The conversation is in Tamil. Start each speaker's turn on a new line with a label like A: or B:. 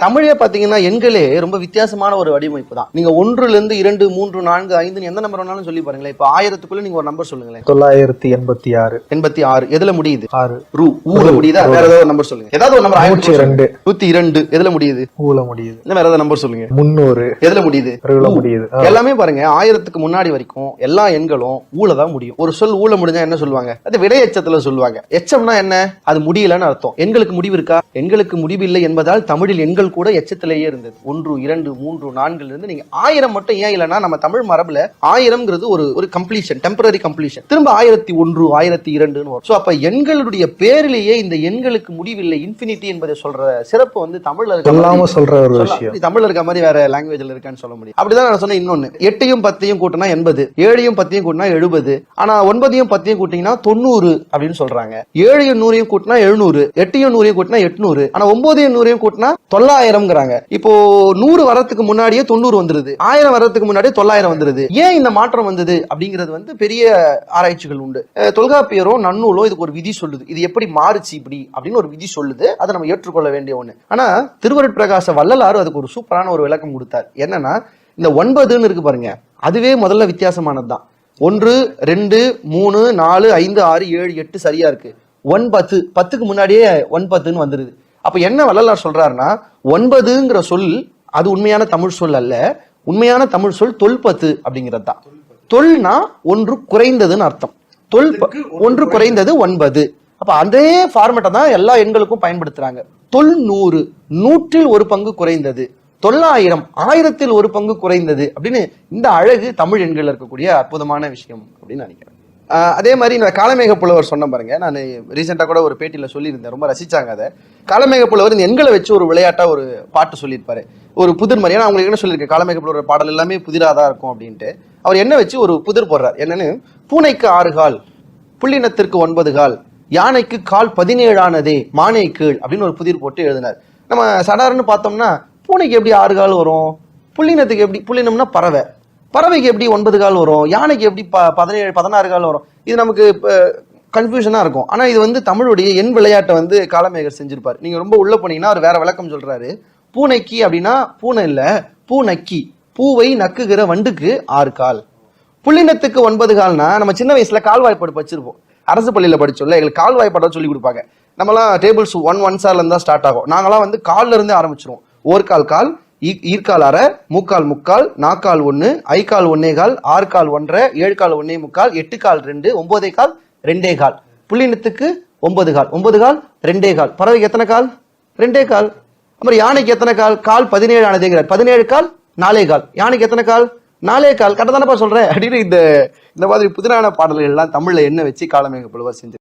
A: தமிழே பாத்தீங்கன்னா எண்களே ரொம்ப வித்தியாசமான ஒரு வடிவமைப்பு தான். நீங்க 1 இருந்து 2, 3, 4, 5 எந்த நம்பர் வேணாலும் சொல்லி பாருங்களேன். இப்ப 1000க்குள்ள நீங்க ஒரு நம்பர் சொல்லுங்களேன்.
B: 986.
A: 86 எதுல முடியுது?
B: 6.
A: ஊல முடியுதா? வேற ஏதாவது ஒரு நம்பர் சொல்லுங்க. ஏதாவது ஒரு நம்பர்.
B: 102.
A: 102 எதுல முடியுது?
B: ஊல முடியுது.
A: வேற ஏதாவது நம்பர் சொல்லுங்க.
B: 300
A: எதுல முடியுது?
B: ஊல முடியுது.
A: எல்லாமே பாருங்க 1000க்கு முன்னாடி வரைக்கும் எல்லா எண்களும் ஊல தான் முடியும். ஒரு சொல் ஊல முடிஞ்சா என்ன சொல்லுவாங்க? அது விடை எச்சத்துல சொல்லுவாங்க. எச்சம்னா என்ன? அது முடியலன்னு அர்த்தம். எண்களுக்கு முடிவு இருக்கா? எண்களுக்கு முடிவில்லை என்பதால் தமிழில் எண்கள் கூட எச்சத்திலேயே இருந்தது. 1, 2, 3, 4 இருந்து நீங்க 1000 மட்டும் ஏன் இல்லைன்னா நம்ம தமிழ் மரபுல 1000ங்கிறது ஒரு கம்ப்ளீஷன், டெம்பரரி கம்ப்ளீஷன். திரும்ப 1001, 1002 வரும். சோ அப்ப எண்களுடைய பேரிலேயே இந்த எண்களுக்கு முடிவில்லை, இன்ஃபினிட்டி என்பதை சொல்ற சிறப்பு வந்து தமிழ்ல
B: சொல்லாம சொல்ற ஒரு விஷயம்.
A: தமிழ்ல இருக்க மாதிரி வேற லாங்குவேஜ்ல இருக்கான்னு சொல்ல முடியும். அப்படிதான் நான் சொன்னேன். இன்னொன்னு 8யும் 10யும் கூட்டினா 80, 7யும் 10யும் கூட்டினா 70, ஆனா 9யும் 10யும் கூட்டினா 90 அப்படின்னு சொல்றாங்க. 7யும் 100யும் கூட்டினா 700, 8யும் 100யும் கூட்டினா 800, ஆனா 9யும் 100யும் கூட்டினா 900ங்கிறாங்க. இப்போ 100 வரதுக்கு முன்னாடியே 90 வந்துருது, 1000 வரதுக்கு முன்னாடியே 900 வந்துருது. ஏன் இந்த மாற்றம் வந்தது அப்படிங்கிறது வந்து பெரிய ஆராய்ச்சிகள் உண்டு. தொல்காப்பியரோ நன்னூலோ இதுக்கு ஒரு விதி சொல்லுது. இது எப்படி மாறுச்சு இப்படி அப்படின்னு ஒரு விதி சொல்லுது. அதை நம்ம ஏற்றுக்கொள்ள வேண்டிய ஒண்ணு. ஆனா திருவருட்பிரகாச வள்ளலார் அதுக்கு ஒரு சூப்பரான ஒரு விளக்கம் கொடுத்தார். என்னன்னா இந்த 9ன்னு இருக்கு பாருங்க, அதுவே முதல்ல வித்தியாசமானதுதான். 1, 2, 3, 4, 5, 6, 7, 8 சரியா இருக்கு. 9 10க்கு முன்னாடியே 9ன்னு வந்துருது. அப்ப என்ன வள்ளலார் சொல்றாருன்னா 9ங்கிற சொல் அது உண்மையான தமிழ் சொல் அல்ல. உண்மையான தமிழ் சொல் தொல்பத்து அப்படிங்கிறது தான். தொல்னா ஒன்று குறைந்ததுன்னு அர்த்தம். ஒன்று குறைந்தது 9. அப்ப அதே ஃபார்மேட்டை தான் எல்லா எண்களுக்கும் பயன்படுத்துறாங்க. 100 100ல் ஒரு பங்கு குறைந்தது, 900 1000ல் ஒரு பங்கு குறைந்தது அப்படின்னு இந்த அழகு தமிழ் எண்கள் இருக்கக்கூடிய அற்புதமான விஷயம் அப்படின்னு நினைக்கிறேன். அதே மாதிரி இந்த காலமேக புலவர் சொன்ன பாருங்க, நான் ரீசெண்டா கூட ஒரு பேட்டியில சொல்லியிருந்தேன், ரொம்ப ரசிச்சாங்க அதை. காலமேக புலவர் இந்த எண்களை வச்சு ஒரு விளையாட்டா ஒரு பாட்டு சொல்லியிருப்பாரு, ஒரு புதிர் மாதிரி. ஏன்னா அவங்களுக்கு என்ன சொல்லியிருக்கேன், காலமேக புலவர் பாடல் எல்லாமே புதிராதான் இருக்கும் அப்படின்ட்டு. அவர் என்ன வச்சு ஒரு புதிர் போடுறார். என்னன்னு, பூனைக்கு 6 கால், புள்ளினத்திற்கு 9 கால், யானைக்கு கால் 17 ஆனதே மானை கீழ் அப்படின்னு ஒரு புதிர் போட்டு எழுதினார். நம்ம சடார்னு பார்த்தோம்னா பூனைக்கு எப்படி 6 கால் வரும், புள்ளினத்துக்கு எப்படி, புள்ளினம்னா பறவை, பறவைக்கு எப்படி 9 கால் வரும், யானைக்கு எப்படி 17 16 கால் வரும், இது நமக்கு கன்ஃபியூஷனா இருக்கும். ஆனா இது வந்து தமிழுடைய எண் விளையாட்டை வந்து காலமேகர் செஞ்சிருப்பாரு. நீங்க ரொம்ப உள்ள போனீங்கன்னா அவர் வேற விளக்கம் சொல்றாரு. பூனைக்கு அப்படின்னா பூனை இல்ல, பூநக்கி, பூவை நக்குகிற வண்டுக்கு 6 கால். புள்ளினத்துக்கு 9 கால்னா நம்ம சின்ன வயசுல கால்வாய்ப்பாடு படிச்சிருப்போம். அரசு பள்ளியில படிச்சோம்ல, எங்களுக்கு கால்வாய்ப்பாட சொல்லி கொடுப்பாங்க. நம்மலாம் டேபிள்ஸ் 1 சார்ல இருந்தா ஸ்டார்ட் ஆகும். நாங்களாம் வந்து கால்ல இருந்து ஆரம்பிச்சிருவோம். ஓர்கால் கால், ஈர்கால் அரை, மூக்கால் முக்கால், நாக்கால் 1, ஐக்கால் 1 கால், 6 கால் 1.5, 7 கால் 1 முக்கால், 8 கால் 2, 9 கால் 2 கால். புள்ளினத்துக்கு 9 கால், 9 கால் 2 கால். பறவைக்கு எத்தனை கால்? 2 கால். அப்புறம் யானைக்கு எத்தனை கால்? கால் 17 ஆனதுங்கிறார். 17 கால் 4 கால். யானைக்கு எத்தனை கால்? 4 கால். கரெக்டா தானப்பா சொல்றேன் அப்படின்னு இந்த மாதிரி புதிரான பாடல்கள் எல்லாம் தமிழ்ல என்ன வச்சு காலமேக புலவர் செஞ்சு